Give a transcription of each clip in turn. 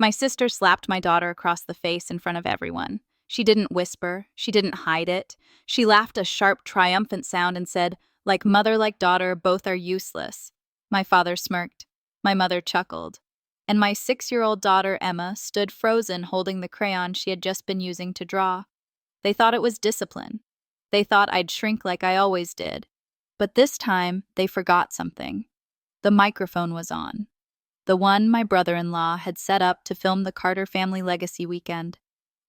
My sister slapped my daughter across the face in front of everyone. She didn't whisper, she didn't hide it. She laughed a sharp, triumphant sound and said, "Like mother, like daughter, both are useless." My father smirked. My mother chuckled. And my 6-year-old daughter, Emma, stood frozen holding the crayon she had just been using to draw. They thought it was discipline. They thought I'd shrink like I always did. But this time, they forgot something. The microphone was on. The one my brother-in-law had set up to film the Carter family legacy weekend.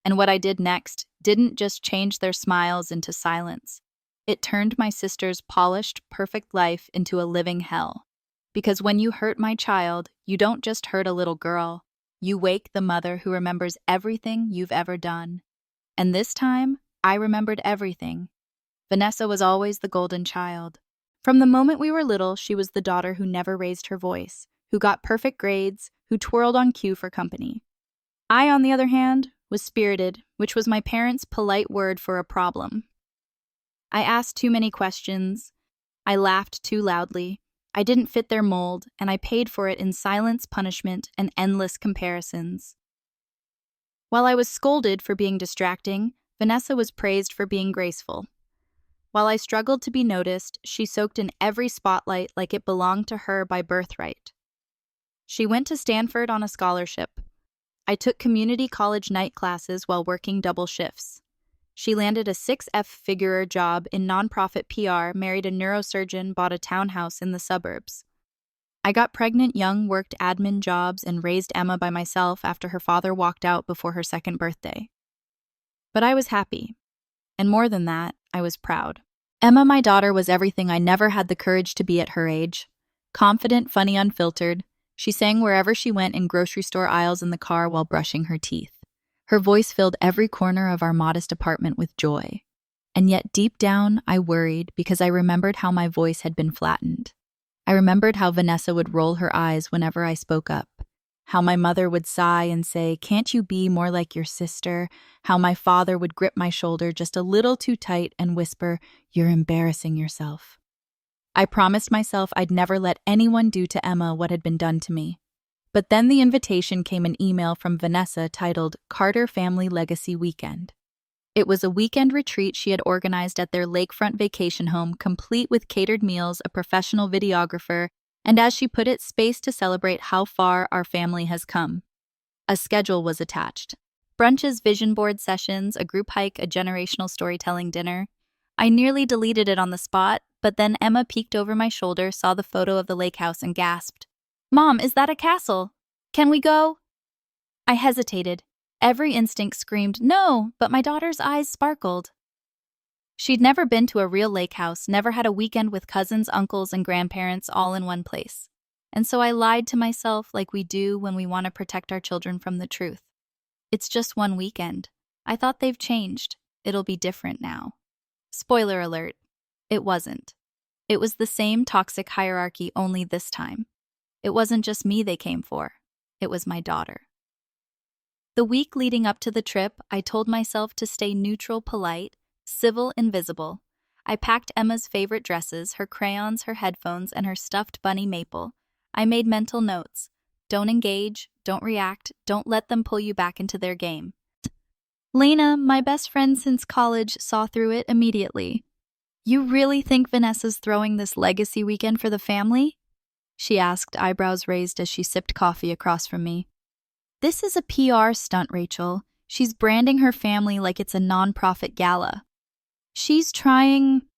And what I did next didn't just change their smiles into silence. It turned my sister's polished, perfect life into a living hell. Because when you hurt my child, you don't just hurt a little girl. You wake the mother who remembers everything you've ever done. And this time, I remembered everything. Vanessa was always the golden child. From the moment we were little, she was the daughter who never raised her voice, who got perfect grades, who twirled on cue for company. I, on the other hand, was spirited, which was my parents' polite word for a problem. I asked too many questions. I laughed too loudly. I didn't fit their mold, and I paid for it in silence, punishment, and endless comparisons. While I was scolded for being distracting, Vanessa was praised for being graceful. While I struggled to be noticed, she soaked in every spotlight like it belonged to her by birthright. She went to Stanford on a scholarship. I took community college night classes while working double shifts. She landed a 6-figure job in nonprofit PR, married a neurosurgeon, bought a townhouse in the suburbs. I got pregnant young, worked admin jobs, and raised Emma by myself after her father walked out before her 2nd birthday. But I was happy. And more than that, I was proud. Emma, my daughter, was everything I never had the courage to be at her age. Confident, funny, unfiltered. She sang wherever she went in grocery store aisles in the car while brushing her teeth. Her voice filled every corner of our modest apartment with joy. And yet deep down, I worried because I remembered how my voice had been flattened. I remembered how Vanessa would roll her eyes whenever I spoke up. How my mother would sigh and say, "Can't you be more like your sister?" How my father would grip my shoulder just a little too tight and whisper, "You're embarrassing yourself." I promised myself I'd never let anyone do to Emma what had been done to me. But then the invitation came an email from Vanessa titled Carter Family Legacy Weekend. It was a weekend retreat she had organized at their lakefront vacation home, complete with catered meals, a professional videographer, and as she put it, space to celebrate how far our family has come. A schedule was attached. Brunches, vision board sessions, a group hike, a generational storytelling dinner. I nearly deleted it on the spot, but then Emma peeked over my shoulder, saw the photo of the lake house, and gasped, "Mom, is that a castle? Can we go?" I hesitated. Every instinct screamed, "No," but my daughter's eyes sparkled. She'd never been to a real lake house, never had a weekend with cousins, uncles, and grandparents all in one place. And so I lied to myself like we do when we want to protect our children from the truth. It's just one weekend. I thought they've changed. It'll be different now. Spoiler alert, it wasn't. It was the same toxic hierarchy, only this time. It wasn't just me they came for. It was my daughter. The week leading up to the trip, I told myself to stay neutral, polite, civil, invisible. I packed Emma's favorite dresses, her crayons, her headphones, and her stuffed bunny Maple. I made mental notes. Don't engage, don't react, don't let them pull you back into their game. Lena, my best friend since college, saw through it immediately. "You really think Vanessa's throwing this legacy weekend for the family?" she asked, eyebrows raised as she sipped coffee across from me. "This is a PR stunt, Rachel. She's branding her family like it's a nonprofit gala." "She's trying,"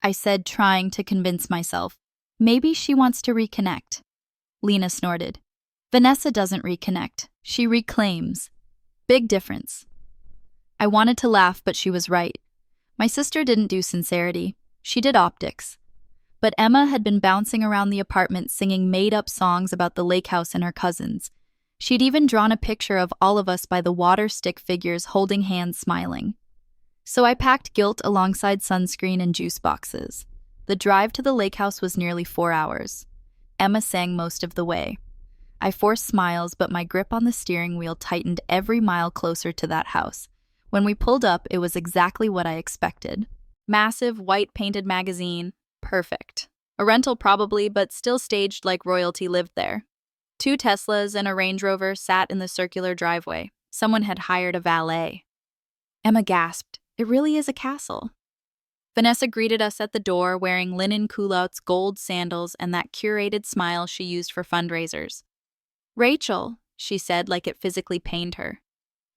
I said, trying to convince myself. "Maybe she wants to reconnect." Lena snorted. "Vanessa doesn't reconnect. She reclaims. Big difference." I wanted to laugh, but she was right. My sister didn't do sincerity. She did optics. But Emma had been bouncing around the apartment singing made-up songs about the lake house and her cousins. She'd even drawn a picture of all of us by the water stick figures holding hands smiling. So I packed guilt alongside sunscreen and juice boxes. The drive to the lake house was nearly 4 hours. Emma sang most of the way. I forced smiles, but my grip on the steering wheel tightened every mile closer to that house. When we pulled up, it was exactly what I expected. Massive, white-painted magazine. Perfect. A rental probably, but still staged like royalty lived there. Two Teslas and a Range Rover sat in the circular driveway. Someone had hired a valet. Emma gasped. It really is a castle. Vanessa greeted us at the door wearing linen culottes, gold sandals, and that curated smile she used for fundraisers. "Rachel," she said like it physically pained her.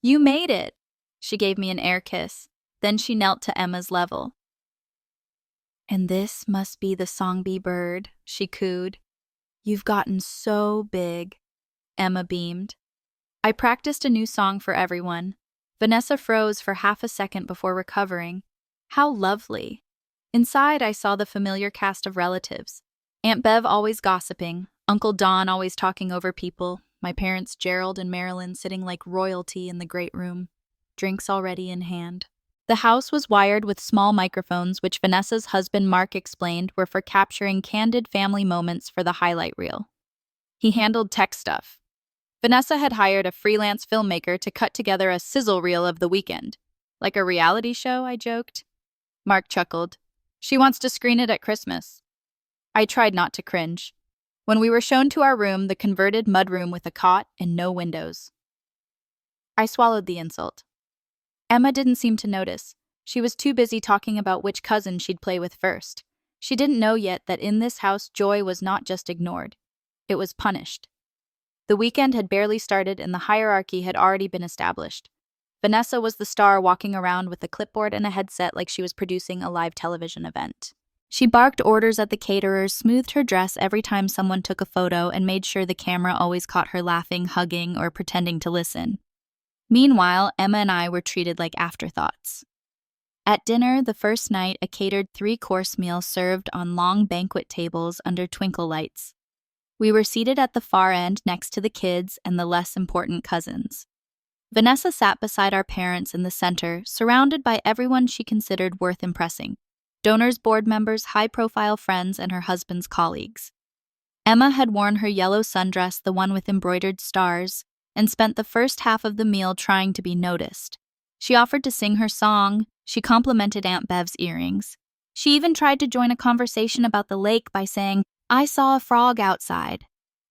"You made it." She gave me an air kiss. Then she knelt to Emma's level. "And this must be the songbee bird," she cooed. "You've gotten so big." Emma beamed. I practiced a new song for everyone. Vanessa froze for half a second before recovering. How lovely. Inside, I saw the familiar cast of relatives. Aunt Bev always gossiping, Uncle Don always talking over people, my parents Gerald and Marilyn sitting like royalty in the great room, drinks already in hand. The house was wired with small microphones, which Vanessa's husband Mark explained were for capturing candid family moments for the highlight reel. He handled tech stuff. Vanessa had hired a freelance filmmaker to cut together a sizzle reel of the weekend. Like a reality show, I joked. Mark chuckled. She wants to screen it at Christmas. I tried not to cringe. When we were shown to our room, the converted mudroom with a cot and no windows. I swallowed the insult. Emma didn't seem to notice. She was too busy talking about which cousin she'd play with first. She didn't know yet that in this house, joy was not just ignored. It was punished. The weekend had barely started and the hierarchy had already been established. Vanessa was the star walking around with a clipboard and a headset like she was producing a live television event. She barked orders at the caterers, smoothed her dress every time someone took a photo, and made sure the camera always caught her laughing, hugging, or pretending to listen. Meanwhile, Emma and I were treated like afterthoughts. At dinner, the first night, a catered 3-course meal served on long banquet tables under twinkle lights. We were seated at the far end next to the kids and the less important cousins. Vanessa sat beside our parents in the center, surrounded by everyone she considered worth impressing. Donors, board members, high-profile friends, and her husband's colleagues. Emma had worn her yellow sundress, the one with embroidered stars, and spent the first half of the meal trying to be noticed. She offered to sing her song. She complimented Aunt Bev's earrings. She even tried to join a conversation about the lake by saying, "I saw a frog outside."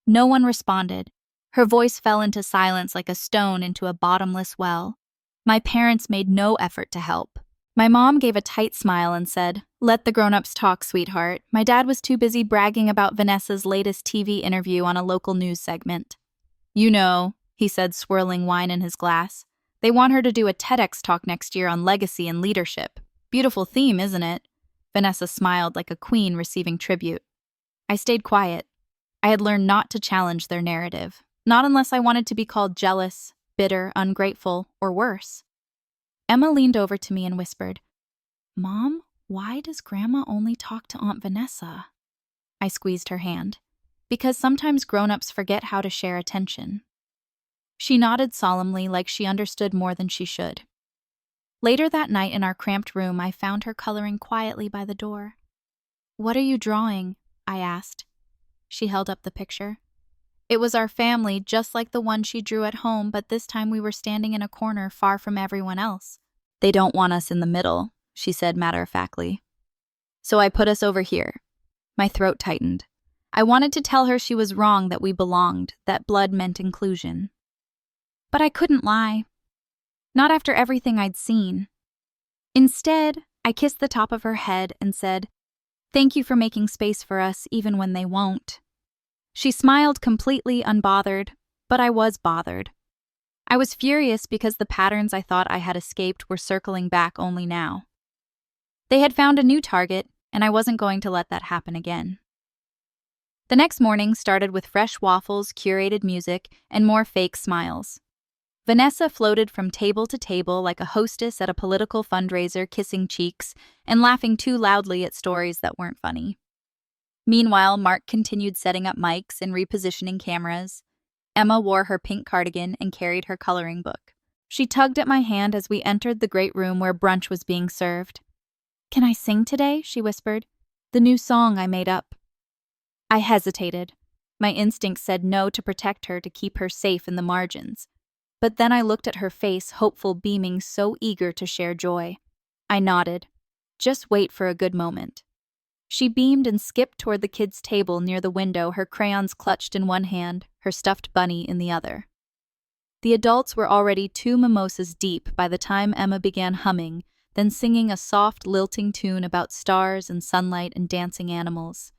No one responded. Her voice fell into silence like a stone into a bottomless well. My parents made no effort to help. My mom gave a tight smile and said, "Let the grown-ups talk, sweetheart." My dad was too busy bragging about Vanessa's latest TV interview on a local news segment. "You know," he said, swirling wine in his glass, "they want her to do a TEDx talk next year on legacy and leadership. Beautiful theme, isn't it?" Vanessa smiled like a queen receiving tribute. I stayed quiet. I had learned not to challenge their narrative. Not unless I wanted to be called jealous, bitter, ungrateful, or worse. Emma leaned over to me and whispered, "Mom, why does Grandma only talk to Aunt Vanessa?" I squeezed her hand. "Because sometimes grown-ups forget how to share attention." She nodded solemnly like she understood more than she should. Later that night in our cramped room, I found her coloring quietly by the door. "What are you drawing?" I asked. She held up the picture. It was our family, just like the one she drew at home, but this time we were standing in a corner far from everyone else. "They don't want us in the middle," she said matter-of-factly. "So I put us over here." My throat tightened. I wanted to tell her she was wrong, that we belonged, that blood meant inclusion. But I couldn't lie. Not after everything I'd seen. Instead, I kissed the top of her head and said, "Thank you for making space for us, even when they won't." She smiled completely unbothered, but I was bothered. I was furious because the patterns I thought I had escaped were circling back only now. They had found a new target, and I wasn't going to let that happen again. The next morning started with fresh waffles, curated music, and more fake smiles. Vanessa floated from table to table like a hostess at a political fundraiser, kissing cheeks and laughing too loudly at stories that weren't funny. Meanwhile, Mark continued setting up mics and repositioning cameras. Emma wore her pink cardigan and carried her coloring book. She tugged at my hand as we entered the great room where brunch was being served. "Can I sing today?" she whispered. "The new song I made up." I hesitated. My instinct said no to protect her, to keep her safe in the margins. But then I looked at her face, hopeful, beaming, so eager to share joy. I nodded. Just wait for a good moment. She beamed and skipped toward the kids' table near the window, her crayons clutched in one hand, her stuffed bunny in the other. The adults were already 2 mimosas deep by the time Emma began humming, then singing a soft, lilting tune about stars and sunlight and dancing animals.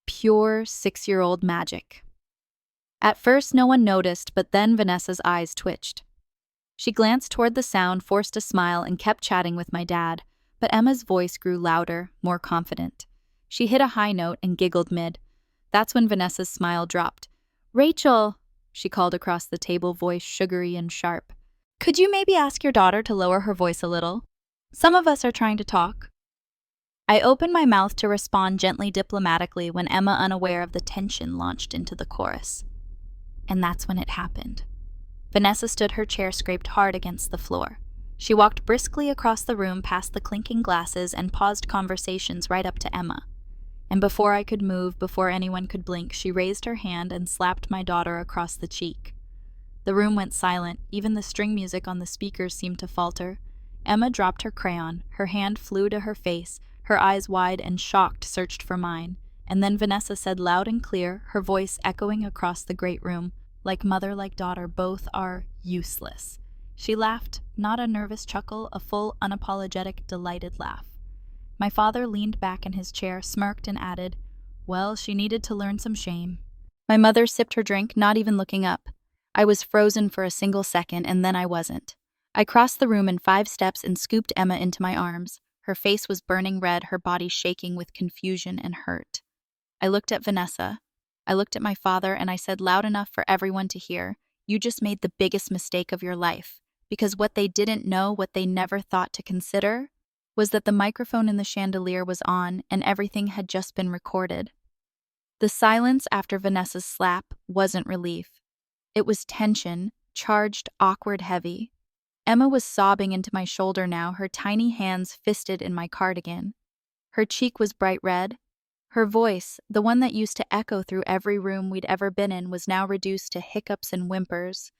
Pure 6-year-old magic. At first, no one noticed, but then Vanessa's eyes twitched. She glanced toward the sound, forced a smile, and kept chatting with my dad, but Emma's voice grew louder, more confident. She hit a high note and giggled mid. That's when Vanessa's smile dropped. "Rachel," she called across the table, voice sugary and sharp. "Could you maybe ask your daughter to lower her voice a little? Some of us are trying to talk." I opened my mouth to respond gently diplomatically when Emma, unaware of the tension, launched into the chorus. And that's when it happened. Vanessa stood, her chair scraped hard against the floor. She walked briskly across the room past the clinking glasses and paused conversations right up to Emma. And before I could move, before anyone could blink, she raised her hand and slapped my daughter across the cheek. The room went silent. Even the string music on the speakers seemed to falter. Emma dropped her crayon. Her hand flew to her face. Her eyes wide and shocked searched for mine. And then Vanessa said loud and clear, her voice echoing across the great room, "Like mother, like daughter, both are useless." She laughed, not a nervous chuckle, a full, unapologetic, delighted laugh. My father leaned back in his chair, smirked, and added, "Well, she needed to learn some shame." My mother sipped her drink, not even looking up. I was frozen for a single second, and then I wasn't. I crossed the room in 5 steps and scooped Emma into my arms. Her face was burning red, her body shaking with confusion and hurt. I looked at Vanessa. I looked at my father, and I said loud enough for everyone to hear, "You just made the biggest mistake of your life." Because what they didn't know, what they never thought to consider, was that the microphone in the chandelier was on and everything had just been recorded. The silence after Vanessa's slap wasn't relief. It was tension, charged, awkward, heavy. Emma was sobbing into my shoulder now, her tiny hands fisted in my cardigan. Her cheek was bright red. Her voice, the one that used to echo through every room we'd ever been in, was now reduced to hiccups and whimpers.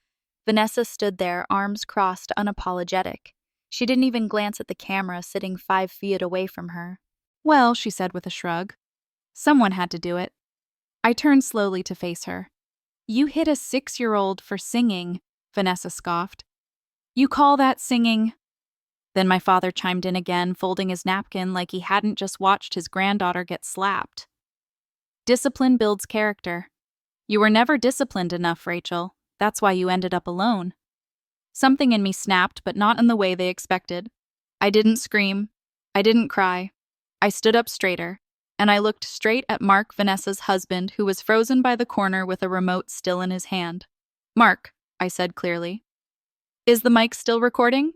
Vanessa stood there, arms crossed, unapologetic. She didn't even glance at the camera sitting 5 feet away from her. "Well," she said with a shrug, "someone had to do it." I turned slowly to face her. "You hit a 6-year-old for singing," Vanessa scoffed. "You call that singing?" Then my father chimed in again, folding his napkin like he hadn't just watched his granddaughter get slapped. "Discipline builds character. You were never disciplined enough, Rachel. That's why you ended up alone." Something in me snapped, but not in the way they expected. I didn't scream. I didn't cry. I stood up straighter, and I looked straight at Mark, Vanessa's husband, who was frozen by the corner with a remote still in his hand. "Mark," I said clearly, "is the mic still recording?"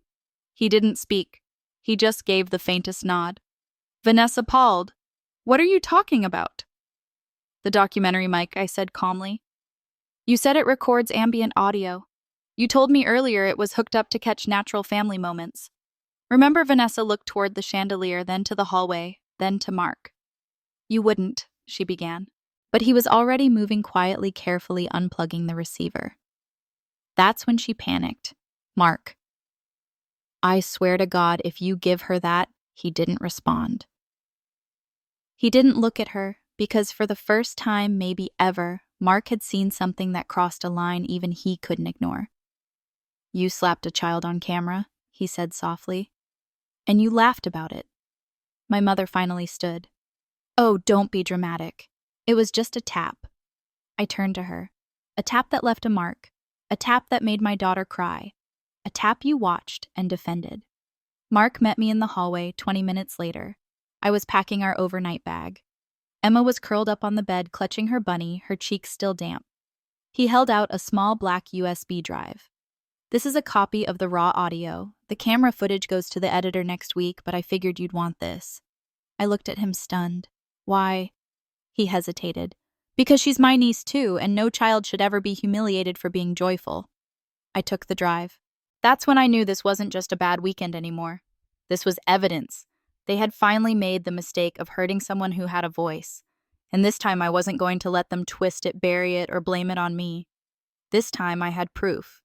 He didn't speak. He just gave the faintest nod. Vanessa paused. "What are you talking about?" "The documentary mic," I said calmly. "You said it records ambient audio. You told me earlier it was hooked up to catch natural family moments." Remember, Vanessa looked toward the chandelier, then to the hallway, then to Mark. "You wouldn't," she began. But he was already moving quietly, carefully unplugging the receiver. That's when she panicked. "Mark, I swear to God, if you give her that," he didn't respond. He didn't look at her, because for the first time, maybe ever, Mark had seen something that crossed a line even he couldn't ignore. "You slapped a child on camera," he said softly. "And you laughed about it." My mother finally stood. "Oh, don't be dramatic. It was just a tap." I turned to her. "A tap that left a mark. A tap that made my daughter cry. A tap you watched and defended." Mark met me in the hallway 20 minutes later. I was packing our overnight bag. Emma was curled up on the bed, clutching her bunny, her cheeks still damp. He held out a small black USB drive. "This is a copy of the raw audio. The camera footage goes to the editor next week, but I figured you'd want this." I looked at him stunned. "Why?" He hesitated. "Because she's my niece too, and no child should ever be humiliated for being joyful." I took the drive. That's when I knew this wasn't just a bad weekend anymore. This was evidence. They had finally made the mistake of hurting someone who had a voice. And this time I wasn't going to let them twist it, bury it, or blame it on me. This time I had proof.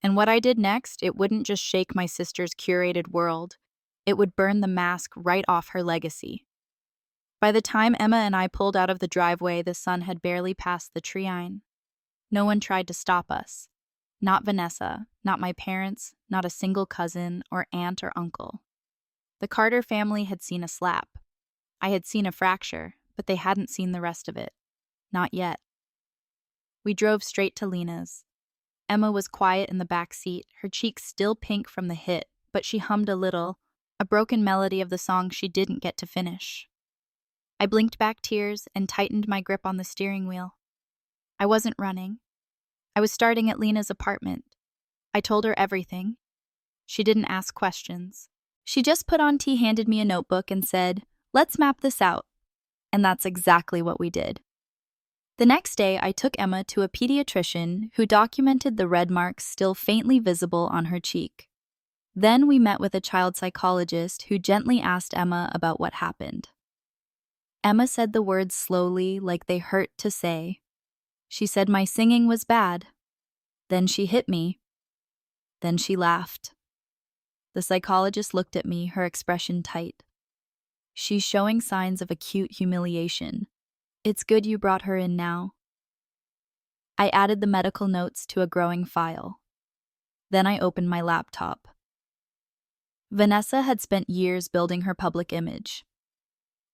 And what I did next, it wouldn't just shake my sister's curated world. It would burn the mask right off her legacy. By the time Emma and I pulled out of the driveway, the sun had barely passed the tree line. No one tried to stop us. Not Vanessa, not my parents, not a single cousin or aunt or uncle. The Carter family had seen a slap. I had seen a fracture, but they hadn't seen the rest of it. Not yet. We drove straight to Lena's. Emma was quiet in the back seat, her cheeks still pink from the hit, but she hummed a little, a broken melody of the song she didn't get to finish. I blinked back tears and tightened my grip on the steering wheel. I wasn't running. I was starting at Lena's apartment. I told her everything. She didn't ask questions. She just put on tea, handed me a notebook, and said, "Let's map this out." And that's exactly what we did. The next day, I took Emma to a pediatrician who documented the red marks still faintly visible on her cheek. Then we met with a child psychologist who gently asked Emma about what happened. Emma said the words slowly, like they hurt to say. She said my singing was bad. Then she hit me. Then she laughed. The psychologist looked at me, her expression tight. "She's showing signs of acute humiliation. It's good you brought her in now." I added the medical notes to a growing file. Then I opened my laptop. Vanessa had spent years building her public image.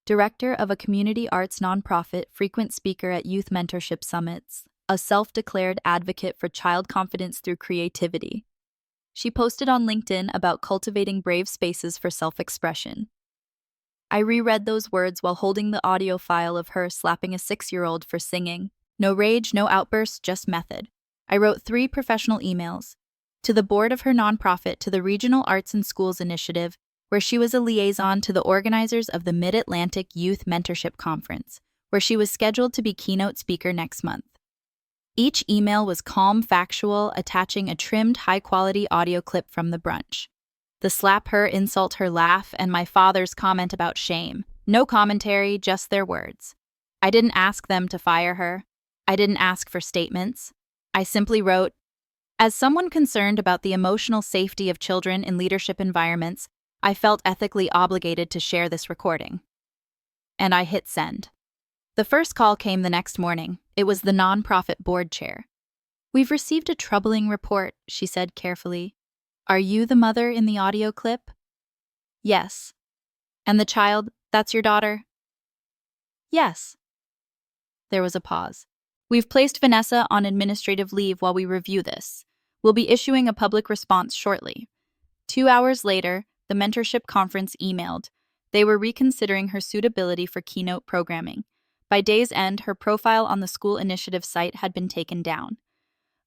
Director of a community arts nonprofit, frequent speaker at youth mentorship summits, a self-declared advocate for child confidence through creativity. She posted on LinkedIn about cultivating brave spaces for self-expression. I reread those words while holding the audio file of her slapping a 6-year-old for singing. No rage, no outbursts, just method. I wrote 3 professional emails. To the board of her nonprofit, to the Regional Arts and Schools Initiative, where she was a liaison to the organizers of the Mid-Atlantic Youth Mentorship Conference, where she was scheduled to be keynote speaker next month. Each email was calm, factual, attaching a trimmed, high-quality audio clip from the brunch. The slap her, insult her, laugh, and my father's comment about shame. No commentary, just their words. I didn't ask them to fire her. I didn't ask for statements. I simply wrote, "As someone concerned about the emotional safety of children in leadership environments, I felt ethically obligated to share this recording." And I hit send. The first call came the next morning. It was the nonprofit board chair. "We've received a troubling report," she said carefully. "Are you the mother in the audio clip?" "Yes." "And the child, that's your daughter?" "Yes." There was a pause. "We've placed Vanessa on administrative leave while we review this. We'll be issuing a public response shortly." 2 hours later, the mentorship conference emailed. They were reconsidering her suitability for keynote programming. By day's end, her profile on the school initiative site had been taken down.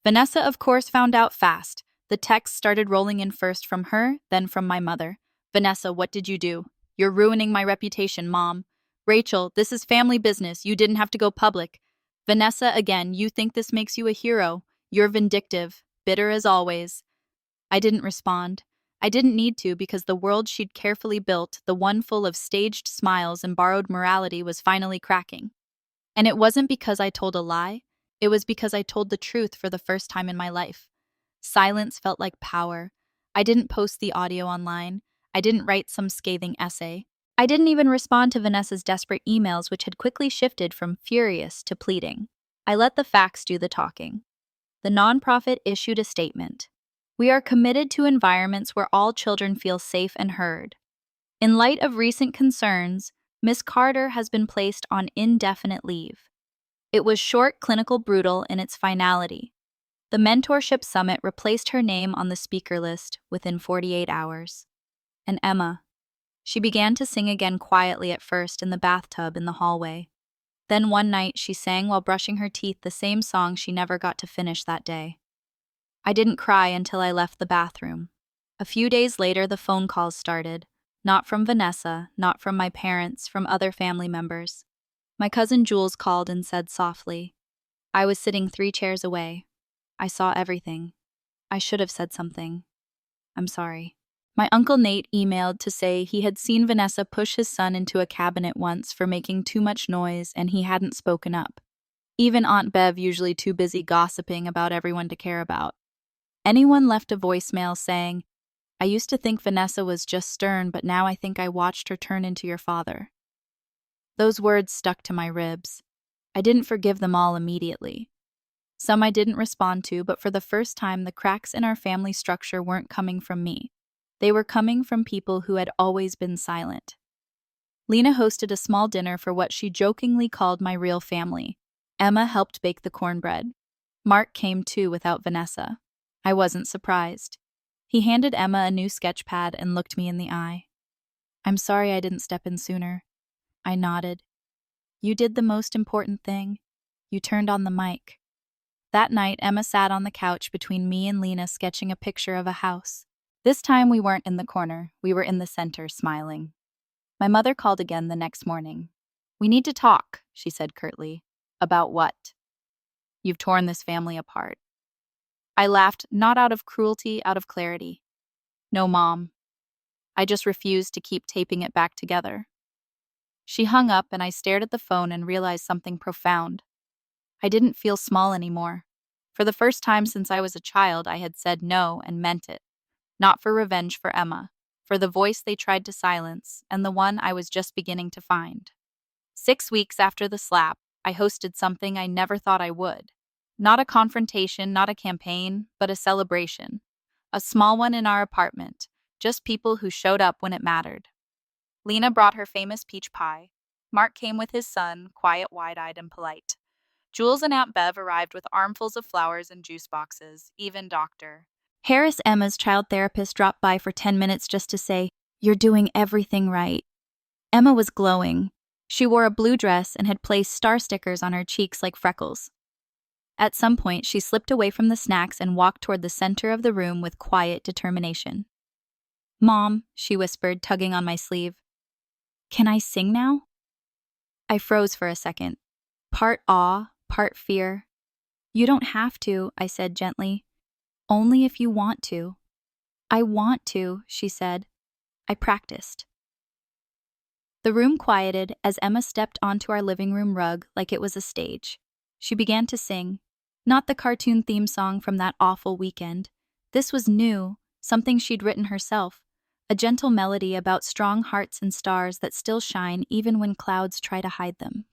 Vanessa, of course, found out fast. The texts started rolling in, first from her, then from my mother. "Vanessa, what did you do? You're ruining my reputation, Mom." "Rachel, this is family business. You didn't have to go public." "Vanessa, again, you think this makes you a hero. You're vindictive, bitter as always." I didn't respond. I didn't need to, because the world she'd carefully built, the one full of staged smiles and borrowed morality, was finally cracking. And it wasn't because I told a lie. It was because I told the truth for the first time in my life. Silence felt like power. I didn't post the audio online. I didn't write some scathing essay. I didn't even respond to Vanessa's desperate emails, which had quickly shifted from furious to pleading. I let the facts do the talking. The nonprofit issued a statement. "We are committed to environments where all children feel safe and heard. In light of recent concerns, Ms. Carter has been placed on indefinite leave." It was short, clinical, brutal in its finality. The mentorship summit replaced her name on the speaker list within 48 hours. And Emma. She began to sing again, quietly at first in the bathtub in the hallway. Then one night she sang while brushing her teeth, the same song she never got to finish that day. I didn't cry until I left the bathroom. A few days later, the phone calls started. Not from Vanessa, not from my parents, from other family members. My cousin Jules called and said softly, "I was sitting 3 chairs away. I saw everything. I should have said something. I'm sorry." My Uncle Nate emailed to say he had seen Vanessa push his son into a cabinet once for making too much noise, and he hadn't spoken up. Even Aunt Bev, usually too busy gossiping about everyone to care about. Anyone left a voicemail saying, "I used to think Vanessa was just stern, but now I think I watched her turn into your father." Those words stuck to my ribs. I didn't forgive them all immediately. Some I didn't respond to, but for the first time, the cracks in our family structure weren't coming from me. They were coming from people who had always been silent. Lena hosted a small dinner for what she jokingly called my real family. Emma helped bake the cornbread. Mark came too without Vanessa. I wasn't surprised. He handed Emma a new sketch pad and looked me in the eye. "I'm sorry I didn't step in sooner." I nodded. "You did the most important thing. You turned on the mic." That night, Emma sat on the couch between me and Lena sketching a picture of a house. This time we weren't in the corner, we were in the center, smiling. My mother called again the next morning. "We need to talk," she said curtly. "About what?" "You've torn this family apart." I laughed, not out of cruelty, out of clarity. "No, Mom. I just refused to keep taping it back together." She hung up and I stared at the phone and realized something profound. I didn't feel small anymore. For the first time since I was a child, I had said no and meant it. Not for revenge for Emma, for the voice they tried to silence, and the one I was just beginning to find. 6 weeks after the slap, I hosted something I never thought I would. Not a confrontation, not a campaign, but a celebration. A small one in our apartment, just people who showed up when it mattered. Lena brought her famous peach pie. Mark came with his son, quiet, wide-eyed, and polite. Jules and Aunt Bev arrived with armfuls of flowers and juice boxes, even Dr. Harris, Emma's child therapist, dropped by for 10 minutes just to say, "You're doing everything right." Emma was glowing. She wore a blue dress and had placed star stickers on her cheeks like freckles. At some point, she slipped away from the snacks and walked toward the center of the room with quiet determination. "Mom," she whispered, tugging on my sleeve. "Can I sing now?" I froze for a second. Part awe, part fear. "You don't have to," I said gently. "Only if you want to." "I want to," she said. I practiced. The room quieted as Emma stepped onto our living room rug like it was a stage. She began to sing. Not the cartoon theme song from that awful weekend. This was new, something she'd written herself. A gentle melody about strong hearts and stars that still shine even when clouds try to hide them.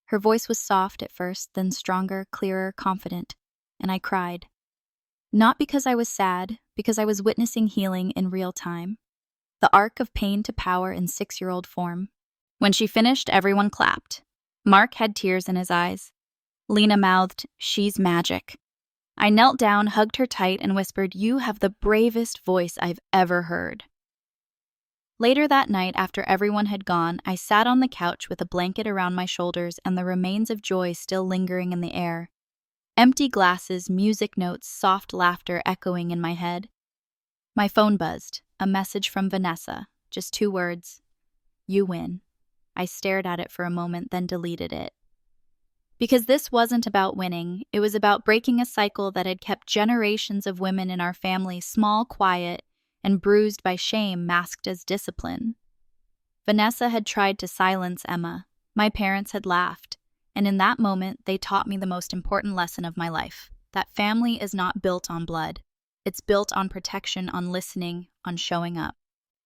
Her voice was soft at first, then stronger, clearer, confident, and I cried. Not because I was sad, because I was witnessing healing in real time. The arc of pain to power in 6-year-old form. When she finished, everyone clapped. Mark had tears in his eyes. Lena mouthed, "She's magic." I knelt down, hugged her tight, and whispered, "You have the bravest voice I've ever heard." Later that night, after everyone had gone, I sat on the couch with a blanket around my shoulders and the remains of joy still lingering in the air. Empty glasses, music notes, soft laughter echoing in my head. My phone buzzed, a message from Vanessa, just 2 words. "You win." I stared at it for a moment, then deleted it. Because this wasn't about winning, it was about breaking a cycle that had kept generations of women in our family small, quiet, and bruised by shame masked as discipline. Vanessa had tried to silence Emma. My parents had laughed. And in that moment, they taught me the most important lesson of my life, that family is not built on blood. It's built on protection, on listening, on showing up.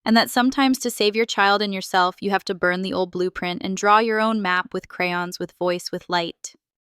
And that sometimes to save your child and yourself, you have to burn the old blueprint and draw your own map with crayons, with voice, with light.